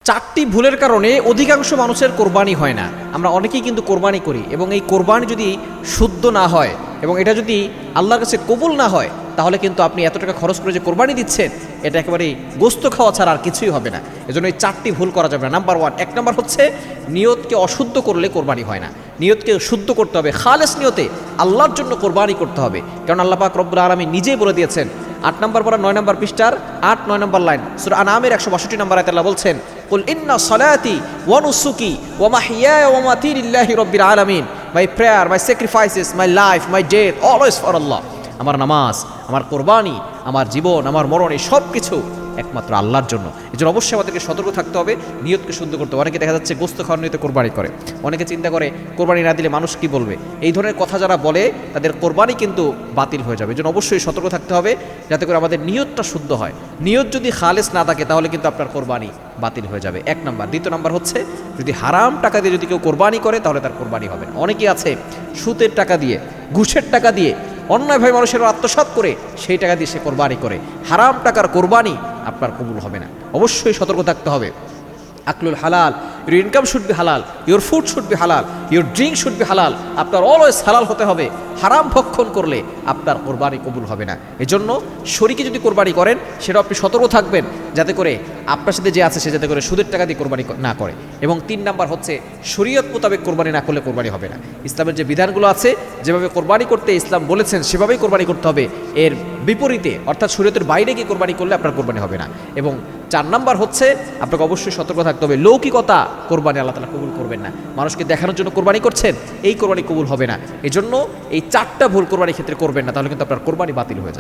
চারটি ভুলের কারণে অধিকাংশ মানুষের কোরবানি হয় না। আমরা অনেকেই কিন্তু কোরবানি করি এবং এই কোরবানি যদি শুদ্ধ না হয় এবং এটা যদি আল্লাহর কাছে কবুল না হয়, তাহলে কিন্তু আপনি এত টাকা খরচ করে যে কোরবানি দিচ্ছেন, এটা একেবারে গোস্ত খাওয়া ছাড়া আর কিছুই হবে না। এজন্য এই চারটি ভুল করা যাবে না। নাম্বার 1, 1 নম্বর হচ্ছে নিয়তকে অশুদ্ধ করলে কোরবানি হয় না। নিয়তকে শুদ্ধ করতে হবে, খালেস নিয়তে আল্লাহর জন্য কোরবানি করতে হবে। কারণ আল্লাহ পাক রব্বুল আলামিন নিজেই বলে দিয়েছেন 8 নম্বর পড়া 9 নম্বর পৃষ্ঠার 8-9 নম্বর লাইন সূরা আনামের 162 নম্বর আয়াতে আল্লাহ বলছেন, কুল ইন্না সলাতি ওয়া নুসুকি ওয়া মাহইয়ায়া ওয়া মামাতি লিল্লাহি রাব্বিল আলামিন, my prayer, my sacrifices, my life, my death, always for Allah. আমার নামাজ, আমার কোরবানি, আমার জীবন, আমার মরণ, এই সব কিছু একমাত্র আল্লাহর জন্য। এই জন্য অবশ্যই আমাদেরকে সতর্ক থাকতে হবে, নিয়তকে শুদ্ধ করতে হবে। অনেকে দেখা যাচ্ছে গোস্ত খাওয়ার নিয়তে কোরবানি করে, অনেকে চিন্তা করে কোরবানি না দিলে মানুষ কি বলবে। এই ধরনের কথা যারা বলে তাদের কোরবানি কিন্তু বাতিল হয়ে যাবে। এই জন্য অবশ্যই সতর্ক থাকতে হবে যাতে করে আমাদের নিয়তটা শুদ্ধ হয়। নিয়ত যদি খালেস না থাকে তাহলে কিন্তু আপনার কোরবানি বাতিল হয়ে যাবে, 1 নম্বর। দ্বিতীয় নম্বর হচ্ছে যদি হারাম টাকা দিয়ে যদি কেউ কোরবানি করে তাহলে তার কোরবানি হবে না। অনেকেই আছে সুদের টাকা দিয়ে, ঘুষের টাকা দিয়ে, অন্যায়ভাবে মানুষের আত্মসাৎ করে সেই টাকা দিয়ে সে কোরবানি করে। হারাম টাকার কোরবানি আপনার কবুল হবে না। অবশ্যই সতর্ক থাকতে হবে। আকলুল হালাল, ইউর ইনকাম শুড বি হালাল, ইউর ফুড শুড বি হালাল, ইউর ড্রিঙ্ক শুড বি হালাল। আপনার অলওয়েজ হালাল হতে হবে। হারাম ভক্ষণ করলে আপনার কোরবানি কবুল হবে না। এজন্য শরীকে যদি কোরবানি করেন সেটা আপনি সতর্ক থাকবেন যাতে করে আপনার সাথে যে আছে সে যাতে করে সুদের টাকা দিয়ে কোরবানি না করে। এবং 3 নাম্বার হচ্ছে শরীয়ত মোতাবেক কোরবানি না করলে কোরবানি হবে না। ইসলামের যে বিধানগুলো আছে, যেভাবে কোরবানি করতে ইসলাম বলেছেন সেভাবেই কোরবানি করতে হবে। এর বিপরীতে অর্থাৎ শরীয়তের বাইরে গিয়ে কোরবানি করলে আপনার কোরবানি হবে না। এবং 4 নাম্বার হচ্ছে আপনাকে অবশ্যই সতর্ক থাকতে হবে, লৌকিকতা কোরবানি আল্লাহ তাআলা কবুল করবেন না। মানুষকে দেখানোর জন্য কোরবানি করছেন, এই কোরবানি কবুল হবে না। এজন্য এই 4টা ভুল কোরবানির ক্ষেত্রে করবেন না, তাহলে কিন্তু আপনার কোরবানি বাতিল হয়ে যাবে।